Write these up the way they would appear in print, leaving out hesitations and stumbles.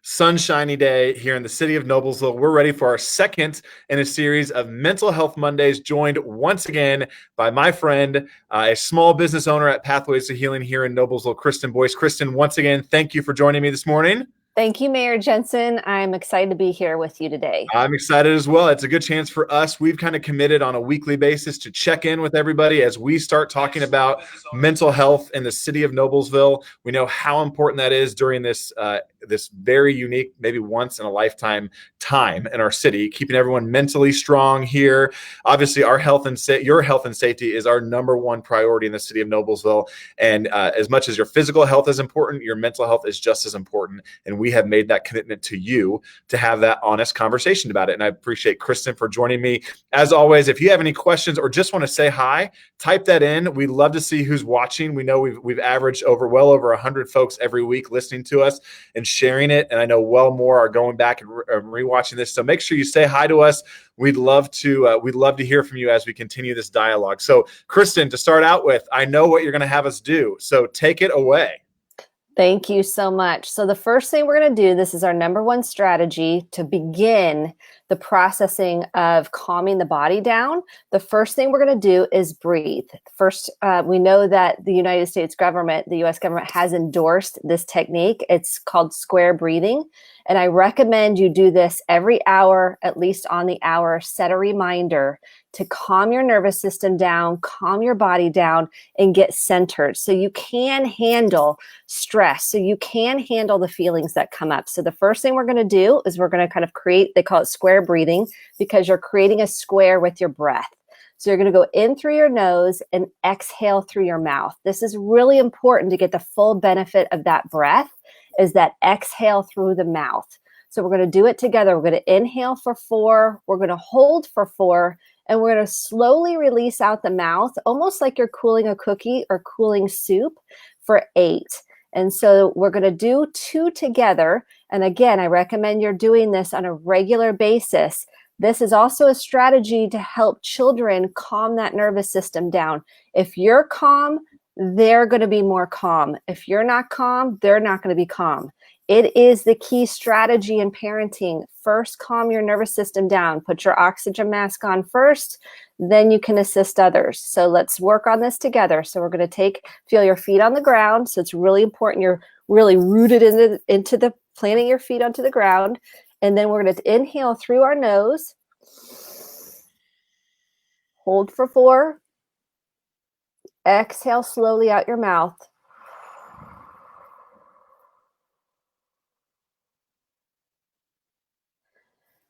sunshiny day here in the city of Noblesville. We're ready for our second in a series of Mental Health Mondays, joined once again by my friend, a small business owner at Pathways to Healing here in Noblesville, Kristen Boyce. Kristen, once again, thank you for joining me this morning. Thank you, Mayor Jensen. I'm excited to be here with you today. I'm excited as well. It's a good chance for us. We've kind of committed on a weekly basis to check in with everybody as we start talking about mental health in the city of Noblesville. We know how important that is during this very unique, maybe once in a lifetime time in our city, keeping everyone mentally strong here. Obviously, our health and your health and safety is our number one priority in the city of Noblesville. And as much as your physical health is important, your mental health is just as important. And we have made that commitment to you to have that honest conversation about it. And I appreciate Kristen for joining me. As always, if you have any questions or just want to say hi, type that in. We'd love to see who's watching. We know we've averaged well over 100 folks every week listening to us and sharing it. And I know well more are going back and rewatching this. So make sure you say hi to us. We'd love to hear from you as we continue this dialogue. So Kristen, to start out with, I know what you're going to have us do. So take it away. Thank you so much. So the first thing we're going to do, this is our number one strategy to begin the processing of calming the body down. The first thing we're going to do is breathe. First, we know that the United States government, the US government has endorsed this technique. It's called square breathing. And I recommend you do this every hour, at least on the hour. Set a reminder to calm your nervous system down, calm your body down, and get centered so you can handle stress, so you can handle the feelings that come up. So the first thing we're going to do is we're going to kind of create, they call it square breathing, because you're creating a square with your breath. So you're going to go in through your nose and exhale through your mouth. This is really important to get the full benefit of that breath, is that exhale through the mouth. So we're going to do it together. We're going to inhale for 4, we're going to hold for 4, and we're going to slowly release out the mouth, almost like you're cooling a cookie or cooling soup, for 8. And so we're going to do 2 together. And again, I recommend you're doing this on a regular basis. This is also a strategy to help children calm that nervous system down. If you're calm, they're going to be more calm. If you're not calm, they're not going to be calm. It is the key strategy in parenting. First, calm your nervous system down. Put your oxygen mask on first, then you can assist others. So let's work on this together. So we're going to feel your feet on the ground. So it's really important you're really rooted into the planting your feet onto the ground. And then we're going to inhale through our nose. Hold for 4. Exhale slowly out your mouth.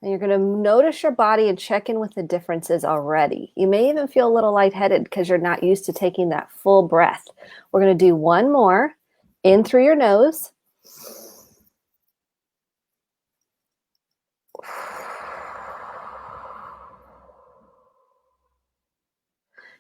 And you're going to notice your body and check in with the differences already. You may even feel a little lightheaded because you're not used to taking that full breath. We're going to do one more. In through your nose.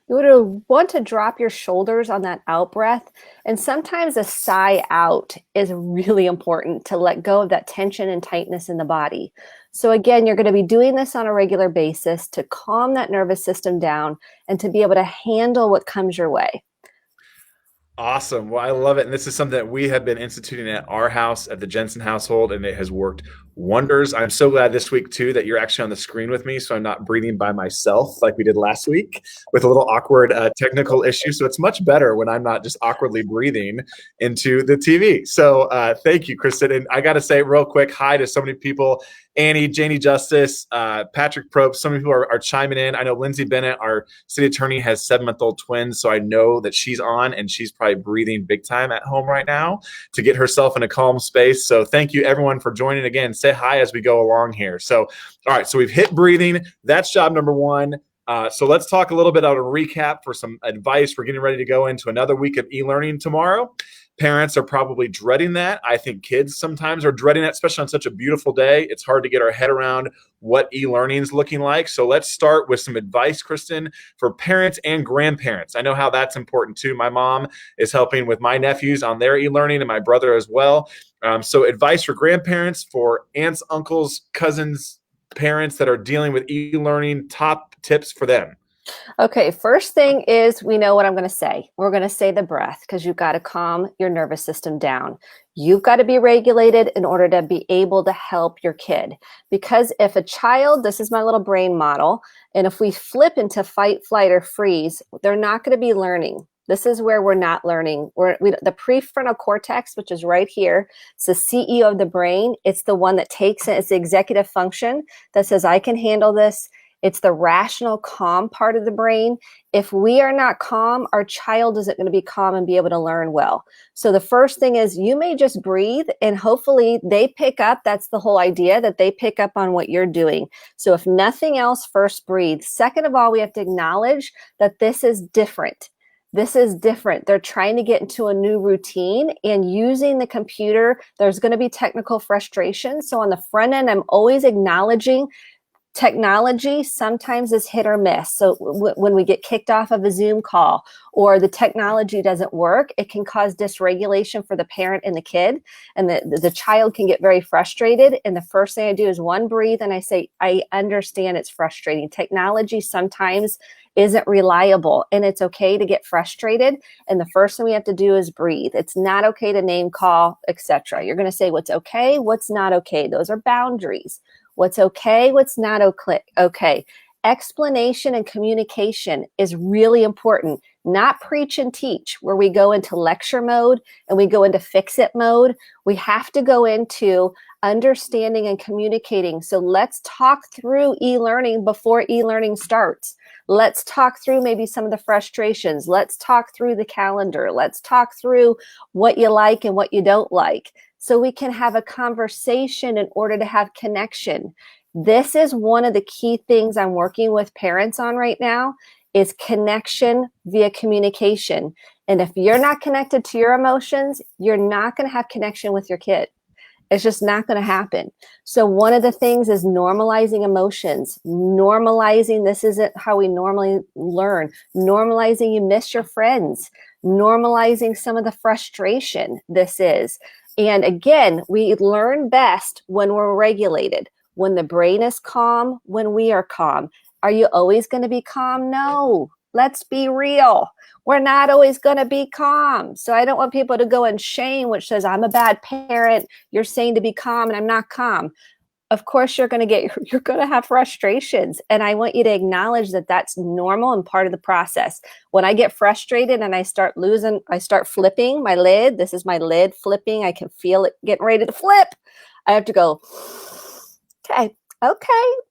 You would want to drop your shoulders on that out breath. And sometimes a sigh out is really important to let go of that tension and tightness in the body. So again, you're going to be doing this on a regular basis to calm that nervous system down and to be able to handle what comes your way. Awesome. Well, I love it. And this is something that we have been instituting at our house, at the Jensen household, and it has worked wonders. I'm so glad this week, too, that you're actually on the screen with me, so I'm not breathing by myself like we did last week with a little awkward technical issue. So it's much better when I'm not just awkwardly breathing into the TV. So thank you, Kristen. And I got to say real quick, hi to so many people. Annie, Janie Justice, Patrick Probst, some people are chiming in. I know Lindsay Bennett, our city attorney, has 7-month-old twins, so I know that she's on and she's probably breathing big time at home right now to get herself in a calm space. So thank you, everyone, for joining again. Say hi as we go along here. So, all right, so we've hit breathing. That's job number 1. So let's talk a little bit about a recap for some advice. We're getting ready to go into another week of e-learning tomorrow. Parents are probably dreading that. I think kids sometimes are dreading it, especially on such a beautiful day. It's hard to get our head around what e-learning is looking like. So let's start with some advice, Kristen, for parents and grandparents. I know how that's important too. My mom is helping with my nephews on their e-learning and my brother as well. So advice for grandparents, for aunts, uncles, cousins, parents that are dealing with e-learning, top tips for them. Okay, first thing is we know what I'm going to say. We're going to say the breath because you've got to calm your nervous system down. You've got to be regulated in order to be able to help your kid. Because if a child, this is my little brain model, and if we flip into fight, flight, or freeze, they're not going to be learning. This is where we're not learning. The prefrontal cortex, which is right here, it's the CEO of the brain. It's the one that takes it. It's the executive function that says, I can handle this. It's the rational, calm part of the brain. If we are not calm, our child isn't going to be calm and be able to learn well. So the first thing is you may just breathe and hopefully they pick up. That's the whole idea, that they pick up on what you're doing. So if nothing else, first breathe. Second of all, we have to acknowledge that this is different. This is different. They're trying to get into a new routine and using the computer. There's going to be technical frustration. So on the front end, I'm always acknowledging technology sometimes is hit or miss. So when we get kicked off of a Zoom call or the technology doesn't work, it can cause dysregulation for the parent and the kid, and the child can get very frustrated. And the first thing I do is one, breathe, and I say, I understand it's frustrating. Technology sometimes isn't reliable, and it's okay to get frustrated. And the first thing we have to do is breathe. It's not okay to name call, etc. You're going to say what's okay, what's not okay. Those are boundaries. What's okay, what's not okay. Explanation and communication is really important. Not preach and teach, where we go into lecture mode and we go into fix-it mode. We have to go into understanding and communicating. So let's talk through e-learning before e-learning starts. Let's talk through maybe some of the frustrations. Let's talk through the calendar. Let's talk through what you like and what you don't like, so we can have a conversation in order to have connection. This is one of the key things I'm working with parents on right now, is connection via communication. And if you're not connected to your emotions, you're not going to have connection with your kid. It's just not going to happen. So one of the things is normalizing emotions, normalizing this isn't how we normally learn, normalizing you miss your friends, normalizing some of the frustration this is. And again, we learn best when we're regulated, when the brain is calm, when we are calm. Are you always going to be calm? No. Let's be real. We're not always going to be calm. So I don't want people to go in shame, which says, I'm a bad parent. You're saying to be calm and I'm not calm. Of course, you're going to have frustrations. And I want you to acknowledge that that's normal and part of the process. When I get frustrated and I start flipping my lid. This is my lid flipping. I can feel it getting ready to flip. I have to go, okay.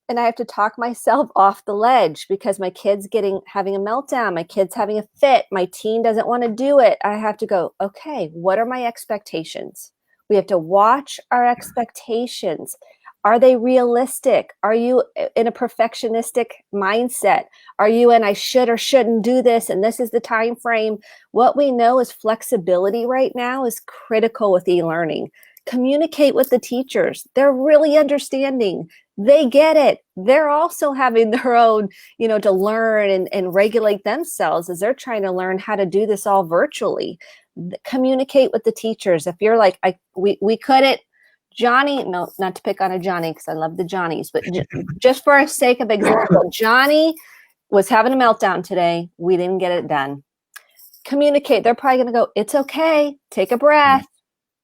And I have to talk myself off the ledge because my kid's having a meltdown. My kid's having a fit. My teen doesn't want to do it. I have to go, okay, what are my expectations? We have to watch our expectations. Are they realistic? Are you in a perfectionistic mindset? Are you in I should or shouldn't do this and this is the time frame? What we know is flexibility right now is critical with e-learning. Communicate with the teachers. They're really understanding. They get it. They're also having their own, to learn and regulate themselves as they're trying to learn how to do this all virtually. Communicate with the teachers. If you're like, we couldn't, Johnny, no, not to pick on a Johnny because I love the Johnnies, but just for the sake of example, Johnny was having a meltdown today. We didn't get it done. Communicate. They're probably going to go, it's okay. Take a breath.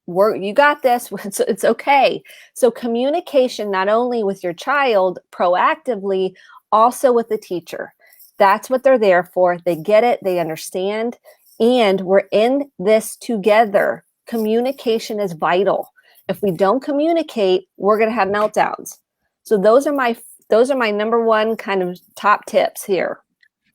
You got this. It's okay. So communication, not only with your child proactively, also with the teacher. That's what they're there for. They get it. They understand. And we're in this together. Communication is vital. If we don't communicate, we're going to have meltdowns. So those are my number one kind of top tips here.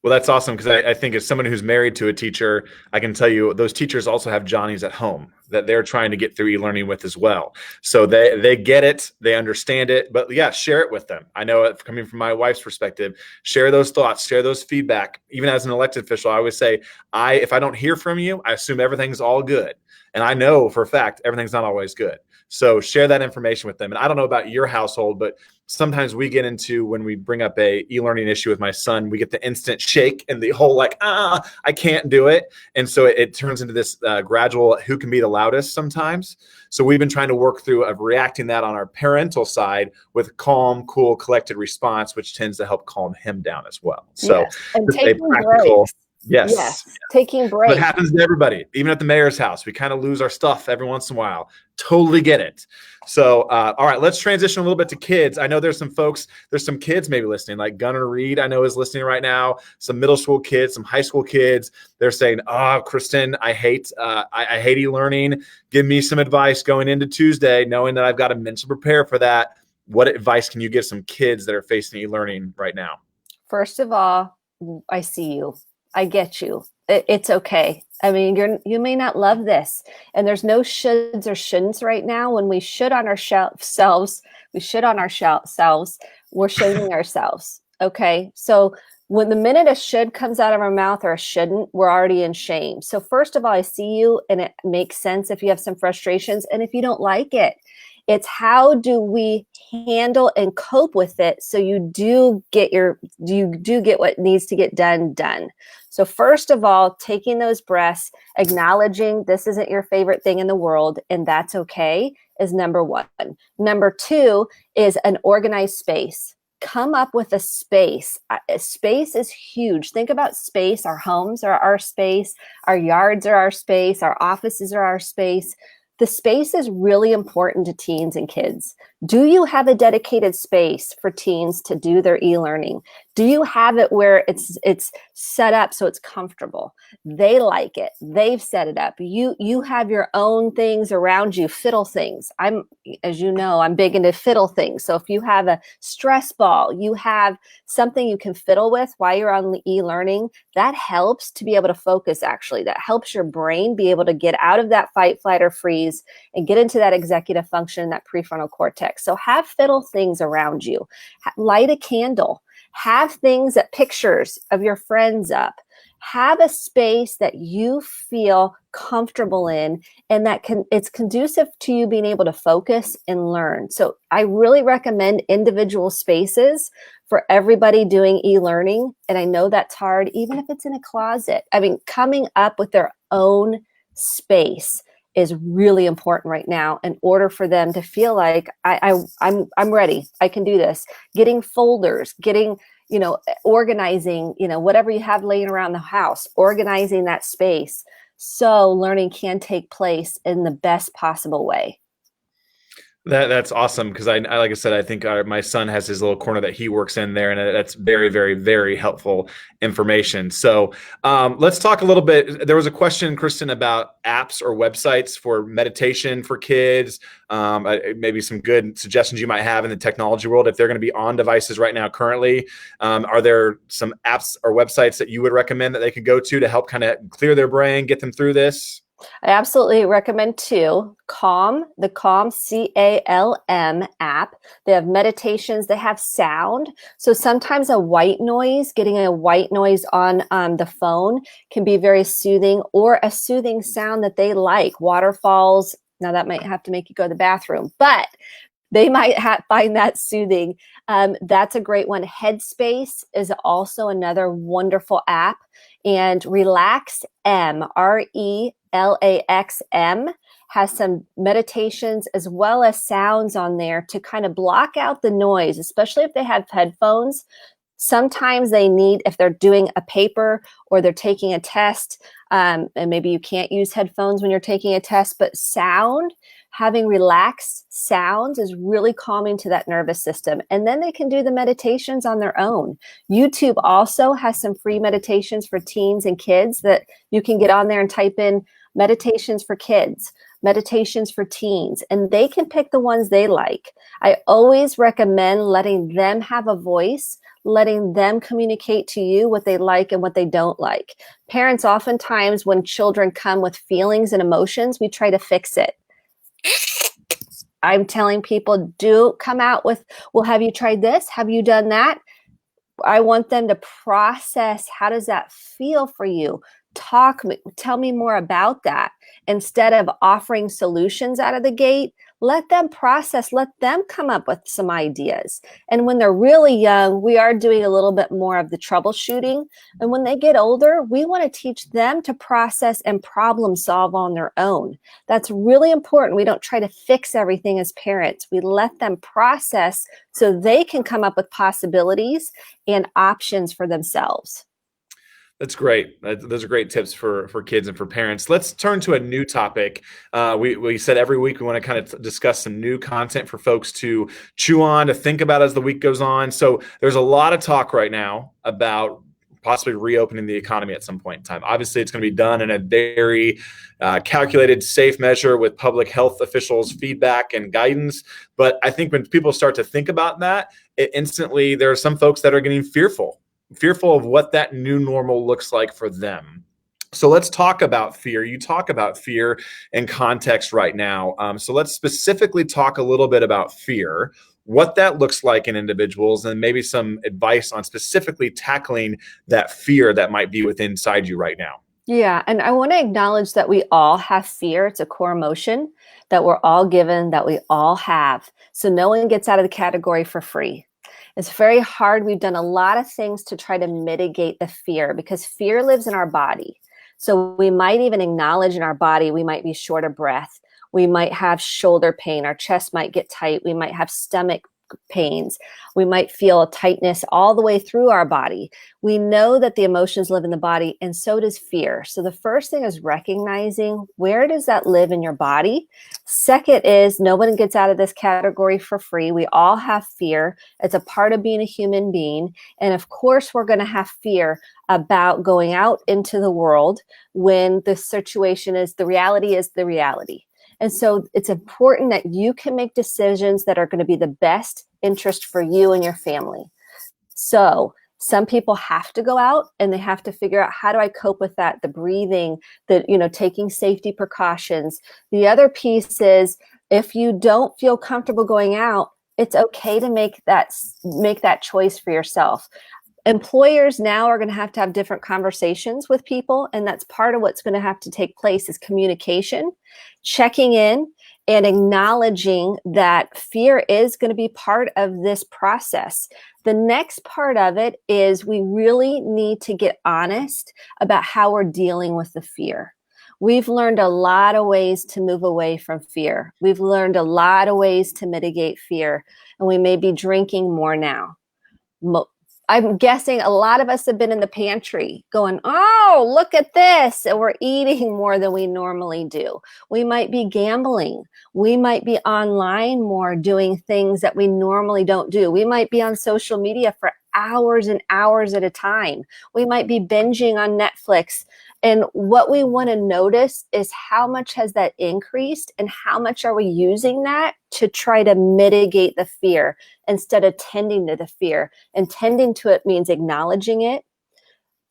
Well, that's awesome because I think as someone who's married to a teacher, I can tell you those teachers also have Johnnies at home that they're trying to get through e-learning with as well. So they get it, they understand it, but yeah, share it with them. I know it coming from my wife's perspective, share those thoughts, share those feedback. Even as an elected official, I always say, if I don't hear from you, I assume everything's all good. And I know for a fact, everything's not always good. So share that information with them. And I don't know about your household, but sometimes we get into, when we bring up a e-learning issue with my son, we get the instant shake and the whole like, I can't do it. And so it turns into this gradual who can be the loudest sometimes. So we've been trying to work through of reacting that on our parental side with calm, cool, collected response, which tends to help calm him down as well. So yes. And just a taking practical, breaks. yes. Yes, taking breaks. It happens to everybody, even at the mayor's house. We kind of lose our stuff every once in a while. Totally get it. So, all right, let's transition a little bit to kids. I know there's some kids maybe listening, like Gunnar Reed, I know is listening right now. Some middle school kids, some high school kids. They're saying, Kristen, I hate e-learning. Give me some advice going into Tuesday, knowing that I've got to mentally prepare for that. What advice can you give some kids that are facing e-learning right now? First of all, I see you. I get you. It's okay. I mean, you may not love this, and there's no shoulds or shouldn'ts right now. When we should on ourselves, we're shaming ourselves. Okay. So when the minute a should comes out of our mouth or a shouldn't, we're already in shame. So first of all, I see you, and it makes sense if you have some frustrations and if you don't like it. It's how do we handle and cope with it so you do get what needs to get done. So first of all, taking those breaths, acknowledging this isn't your favorite thing in the world, and that's okay, is number one. Number two is an organized space. Come up with a space. Space is huge. Think about space. Our homes are our space. Our yards are our space. Our offices are our space. The space is really important to teens and kids. Do you have a dedicated space for teens to do their e-learning? Do you have it where it's set up so it's comfortable? They like it. They've set it up. You have your own things around you, fiddle things. As you know, I'm big into fiddle things. So if you have a stress ball, you have something you can fiddle with while you're on the e-learning, that helps to be able to focus actually. That helps your brain be able to get out of that fight, flight, or freeze and get into that executive function, that prefrontal cortex. So have fiddle things around you. Light a candle. Have things that pictures of your friends up. Have a space that you feel comfortable in and that it's conducive to you being able to focus and learn. So I really recommend individual spaces for everybody doing e-learning. And I know that's hard, even if it's in a closet. I mean, coming up with their own space is really important right now in order for them to feel like I'm ready. I can do this. Getting folders, organizing, whatever you have laying around the house, organizing that space so learning can take place in the best possible way. That's awesome because I like I said, I think my son has his little corner that he works in there, and that's very, very, very helpful information. So let's talk a little bit. There was a question, Kristen, about apps or websites for meditation for kids. Maybe some good suggestions you might have in the technology world if they're going to be on devices right now currently. Are there some apps or websites that you would recommend that they could go to help kind of clear their brain, get them through this? I absolutely recommend two. Calm, the Calm, CALM app. They have meditations. They have sound. So sometimes getting a white noise on the phone can be very soothing, or a soothing sound that they like. Waterfalls. Now that might have to make you go to the bathroom, but they might find that soothing. That's a great one. Headspace is also another wonderful app. And RelaxM, RELAXM, has some meditations as well as sounds on there to kind of block out the noise, especially if they have headphones. Sometimes they need, if they're doing a paper or they're taking a test, and maybe you can't use headphones when you're taking a test, but having relaxed sounds is really calming to that nervous system. And then they can do the meditations on their own. YouTube also has some free meditations for teens and kids that you can get on there and type in meditations for kids, meditations for teens, and they can pick the ones they like. I always recommend letting them have a voice, letting them communicate to you what they like and what they don't like. Parents, oftentimes when children come with feelings and emotions, we try to fix it. I'm telling people, do come out with, well, have you tried this? Have you done that? I want them to process, how does that feel for you? Tell me more about that. Instead of offering solutions out of the gate, Let them process, let them come up with some ideas. And when they're really young, we are doing a little bit more of the troubleshooting. And when they get older, we want to teach them to process and problem solve on their own. That's really important. We don't try to fix everything as parents. We let them process so they can come up with possibilities and options for themselves. That's great. Those are great tips for kids and for parents. Let's turn to a new topic. We said every week we want to kind of discuss some new content for folks to chew on, to think about as the week goes on. So there's a lot of talk right now about possibly reopening the economy at some point in time. Obviously, it's going to be done in a very calculated, safe measure with public health officials' feedback and guidance. But I think when people start to think about that, instantly there are some folks that are getting fearful of what that new normal looks like for them. So let's talk about fear. You talk about fear in context right now. So let's specifically talk a little bit about fear, what that looks like in individuals, and maybe some advice on specifically tackling that fear that might be within inside you right now. Yeah, and I want to acknowledge that we all have fear. It's a core emotion that we're all given, that we all have. So no one gets out of the category for free. It's very hard. We've done a lot of things to try to mitigate the fear because fear lives in our body. So we might even acknowledge in our body, we might be short of breath. We might have shoulder pain. Our chest might get tight. We might have stomach pains. We might feel tightness all the way through our body. We know that the emotions live in the body, and so does fear. So the first thing is recognizing, where does that live in your body? Second is, no one gets out of this category for free. We all have fear. It's a part of being a human being. And of course, we're going to have fear about going out into the world when the situation is, the reality is the reality. And so it's important that you can make decisions that are going to be the best interest for you and your family. So some people have to go out and they have to figure out, how do I cope with that? The breathing, taking safety precautions. The other piece is, if you don't feel comfortable going out, it's okay to make that choice for yourself. Employers now are going to have different conversations with people, and that's part of what's going to have to take place is communication, checking in, and acknowledging that fear is going to be part of this process. The next part of it is we really need to get honest about how we're dealing with the fear. We've learned a lot of ways to move away from fear. We've learned a lot of ways to mitigate fear, and we may be drinking more now. I'm guessing a lot of us have been in the pantry going, oh, look at this. And we're eating more than we normally do. We might be gambling. We might be online more, doing things that we normally don't do. We might be on social media for hours and hours at a time. We might be binging on Netflix. And what we want to notice is, how much has that increased and how much are we using that to try to mitigate the fear instead of tending to the fear. And tending to it means acknowledging it,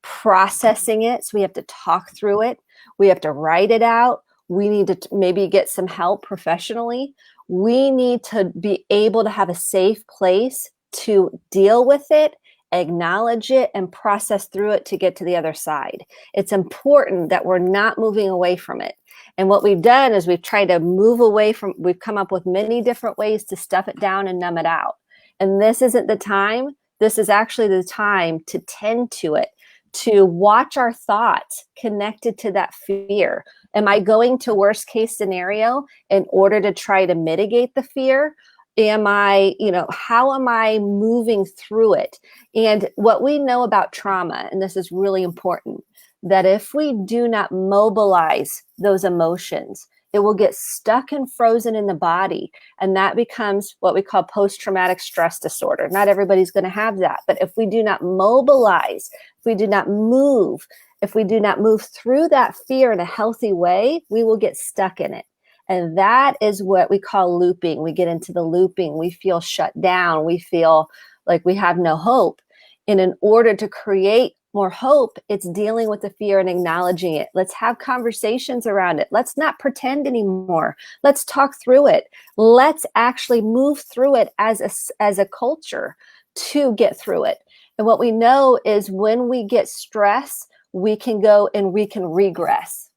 processing it. So we have to talk through it. We have to write it out. We need to maybe get some help professionally. We need to be able to have a safe place to deal with it, acknowledge it, and process through it to get to the other side. It's important that we're not moving away from it. And what we've done is we've tried to move away from, we've come up with many different ways to stuff it down and numb it out. And this isn't the time. This is actually the time to tend to it, to watch our thoughts connected to that fear. Am I going to worst case scenario in order to try to mitigate the fear? How am I moving through it? And what we know about trauma, and this is really important, that if we do not mobilize those emotions, it will get stuck and frozen in the body. And that becomes what we call post-traumatic stress disorder. Not everybody's going to have that. But if we do not mobilize, if we do not move through that fear in a healthy way, we will get stuck in it. And that is what we call looping. We get into the looping. We feel shut down. We feel like we have no hope. And in order to create more hope, it's dealing with the fear and acknowledging it. Let's have conversations around it. Let's not pretend anymore. Let's talk through it. Let's actually move through it as a culture to get through it. And what we know is, when we get stress, we can go and we can regress.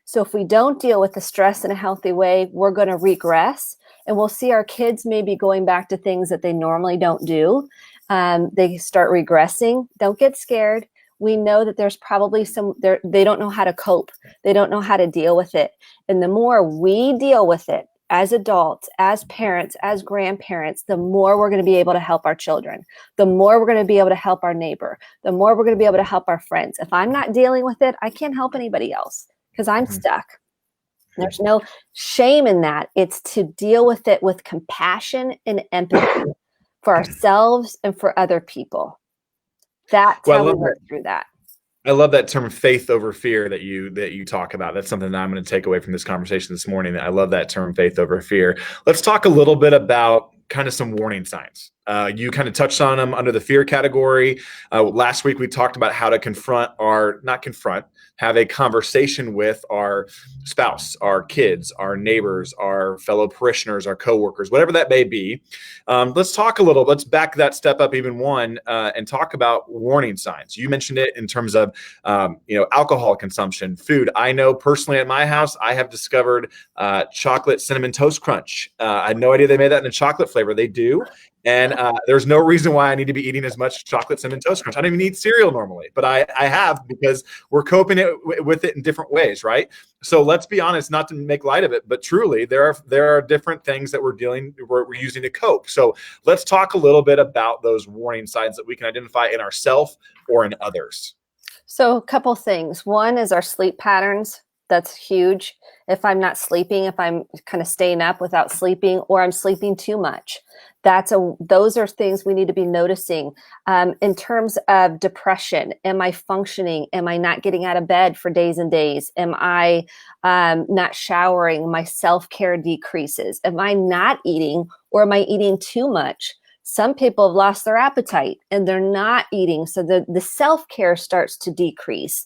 So if we don't deal with the stress in a healthy way, we're going to regress. and we'll see our kids maybe going back to things that they normally don't do. They start regressing. Don't get scared. We know that there's probably they don't know how to cope. They don't know how to deal with it. And the more we deal with it as adults, as parents, as grandparents, the more we're going to be able to help our children, the more we're going to be able to help our neighbor, the more we're going to be able to help our friends. If I'm not dealing with it, I can't help anybody else because I'm stuck. There's no shame in that. It's to deal with it with compassion and empathy for ourselves and for other people. That's how we work through that. I love that term, faith over fear, that you talk about. That's something that I'm going to take away from this conversation this morning. I love that term, faith over fear. Let's talk a little bit about kind of some warning signs. You kind of touched on them under the fear category. Last week, we talked about how to have a conversation with our spouse, our kids, our neighbors, our fellow parishioners, our coworkers, whatever that may be. Let's back that step up even one and talk about warning signs. You mentioned it in terms of, alcohol consumption, food. I know personally at my house, I have discovered chocolate cinnamon toast crunch. I had no idea they made that in a chocolate flavor. They do. And there's no reason why I need to be eating as much chocolate cinnamon toast crunch. I don't even eat cereal normally, but I have, because we're coping with it in different ways, right? So let's be honest, not to make light of it, but truly there are different things that we're using to cope. So let's talk a little bit about those warning signs that we can identify in ourselves or in others. So a couple things. One is our sleep patterns. That's huge. If I'm not sleeping, if I'm kind of staying up without sleeping, or I'm sleeping too much, those are things we need to be noticing. In terms of depression, am I functioning? Am I not getting out of bed for days and days? Am I not showering? My self-care decreases. Am I not eating, or am I eating too much? Some people have lost their appetite and they're not eating. So the self-care starts to decrease.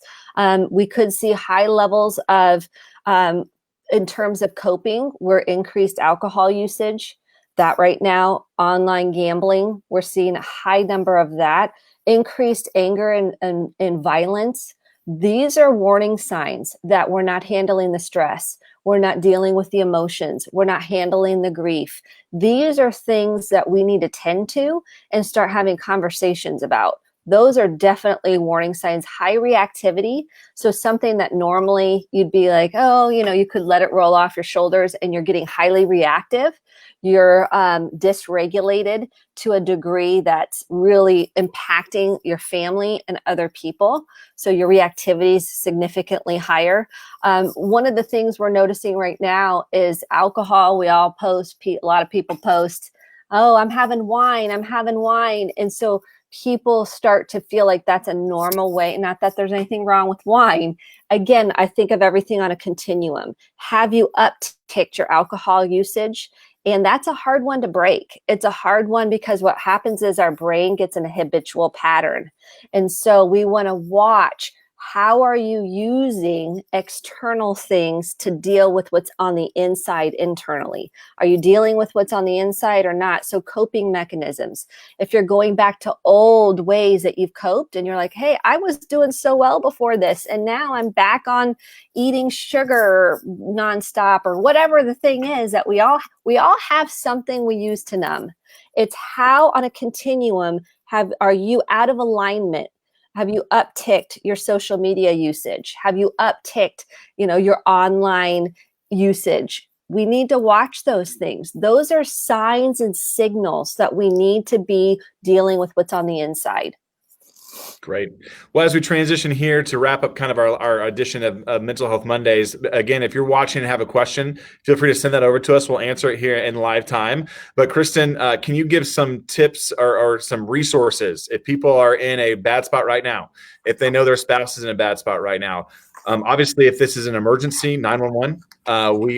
We could see high levels of, in terms of coping, we're increased alcohol usage. That right now, online gambling, we're seeing a high number of that. Increased anger and violence. These are warning signs that we're not handling the stress. We're not dealing with the emotions. We're not handling the grief. These are things that we need to tend to and start having conversations about. Those are definitely warning signs. High reactivity. So something that normally you'd be like, oh, you could let it roll off your shoulders, and you're getting highly reactive. You're dysregulated to a degree that's really impacting your family and other people. So your reactivity is significantly higher. One of the things we're noticing right now is alcohol. We all post, a lot of people post, oh, I'm having wine. And so people start to feel like that's a normal way. Not that there's anything wrong with wine. Again, I think of everything on a continuum. Have you upticked your alcohol usage? And that's a hard one to break. It's a hard one because what happens is our brain gets in a habitual pattern. And so we want to watch, how are you using external things to deal with what's on the inside internally? Are you dealing with what's on the inside or not? So coping mechanisms. If you're going back to old ways that you've coped and you're like, hey, I was doing so well before this, and now I'm back on eating sugar nonstop, or whatever the thing is, that we all have something we use to numb. It's how on a continuum are you out of alignment? Have you upticked your social media usage? Have you upticked, your online usage? We need to watch those things. Those are signs and signals that we need to be dealing with what's on the inside. Great. Well, as we transition here to wrap up kind of our edition of Mental Health Mondays, again, if you're watching and have a question, feel free to send that over to us. We'll answer it here in live time. But Kristen, can you give some tips or some resources if people are in a bad spot right now, if they know their spouse is in a bad spot right now? Obviously, if this is an emergency, 911,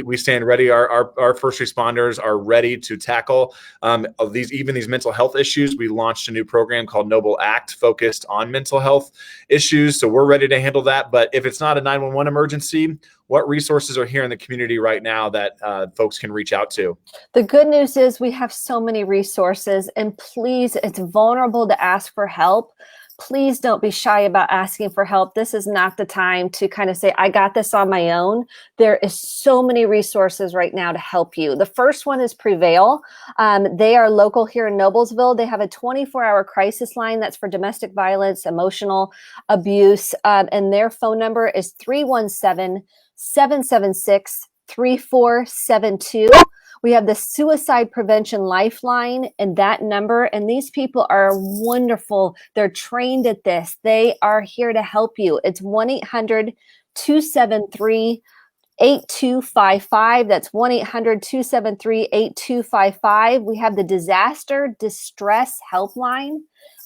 we stand ready. Our first responders are ready to tackle these mental health issues. We launched a new program called Noble Act, focused on mental health issues. So we're ready to handle that. But if it's not a 911 emergency, what resources are here in the community right now that folks can reach out to? The good news is we have so many resources, and please, it's vulnerable to ask for help. please don't be shy about asking for help. This is not the time to kind of say, I got this on my own. There is so many resources right now to help you. The first one is Prevail. They are local here in Noblesville. They have a 24-hour crisis line that's for domestic violence, emotional abuse, and their phone number is 317-776-3472. We have the Suicide Prevention Lifeline and that number. And these people are wonderful. They're trained at this. They are here to help you. It's 1-800-273-8255. That's 1-800-273-8255. We have the Disaster Distress Helpline,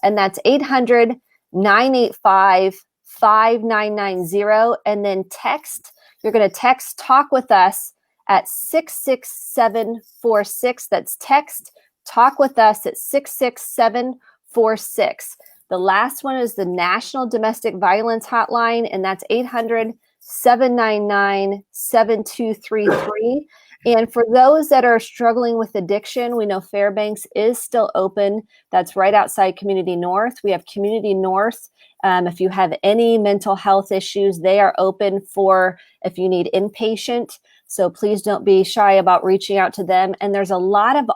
and that's 800-985-5990. And then text, you're going to text Talk With Us at 66746. That's text Talk With Us at 66746. The last one is the National Domestic Violence Hotline, and that's 800-799-7233. And for those that are struggling with addiction, we know Fairbanks is still open. That's right outside Community North. We have Community North. If you have any mental health issues, they are open for if you need inpatient. So please don't be shy about reaching out to them. And there's a lot of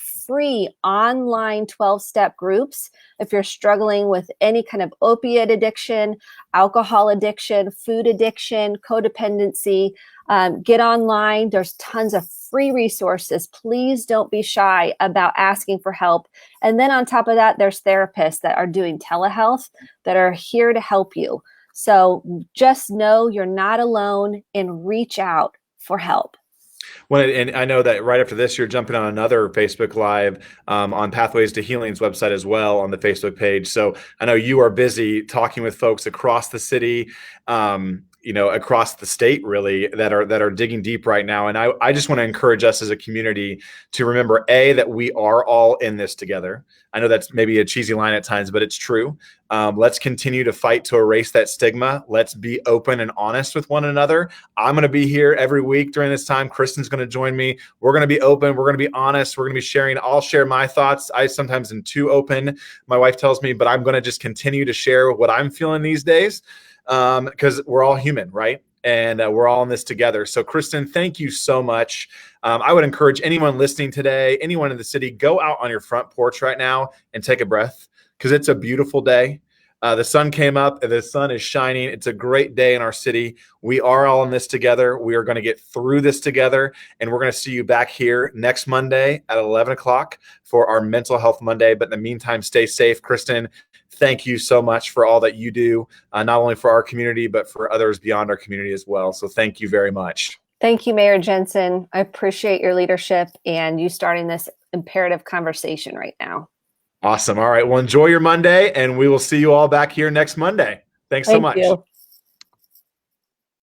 free online 12-step groups. If you're struggling with any kind of opiate addiction, alcohol addiction, food addiction, codependency, get online. There's tons of free resources. Please don't be shy about asking for help. And then on top of that, there's therapists that are doing telehealth that are here to help you. So just know you're not alone and reach out for help. Well, and I know that right after this, you're jumping on another Facebook Live on Pathways to Healing's website as well on the Facebook page. So I know you are busy talking with folks across the city, across the state, really, that are digging deep right now. And I just want to encourage us as a community to remember, that we are all in this together. I know that's maybe a cheesy line at times, but it's true. Let's continue to fight to erase that stigma. Let's be open and honest with one another. I'm going to be here every week during this time. Kristen's going to join me. We're going to be open. We're going to be honest. We're going to be sharing. I'll share my thoughts. I sometimes am too open, my wife tells me, but I'm going to just continue to share what I'm feeling these days, because we're all human, right? And we're all in this together. So Kristen, thank you so much. I would encourage anyone listening today, anyone in the city, go out on your front porch right now and take a breath, because it's a beautiful day. The sun came up and the sun is shining. It's a great day in our city. We are all in this together. We are going to get through this together, and we're going to see you back here next Monday at 11 o'clock for our Mental Health Monday. But in the meantime, stay safe. Kristen, thank you so much for all that you do, not only for our community, but for others beyond our community as well. So thank you very much. Thank you, Mayor Jensen. I appreciate your leadership and you starting this imperative conversation right now. Awesome. All right. Well, enjoy your Monday, and we will see you all back here next Monday. Thanks so much. Thank you.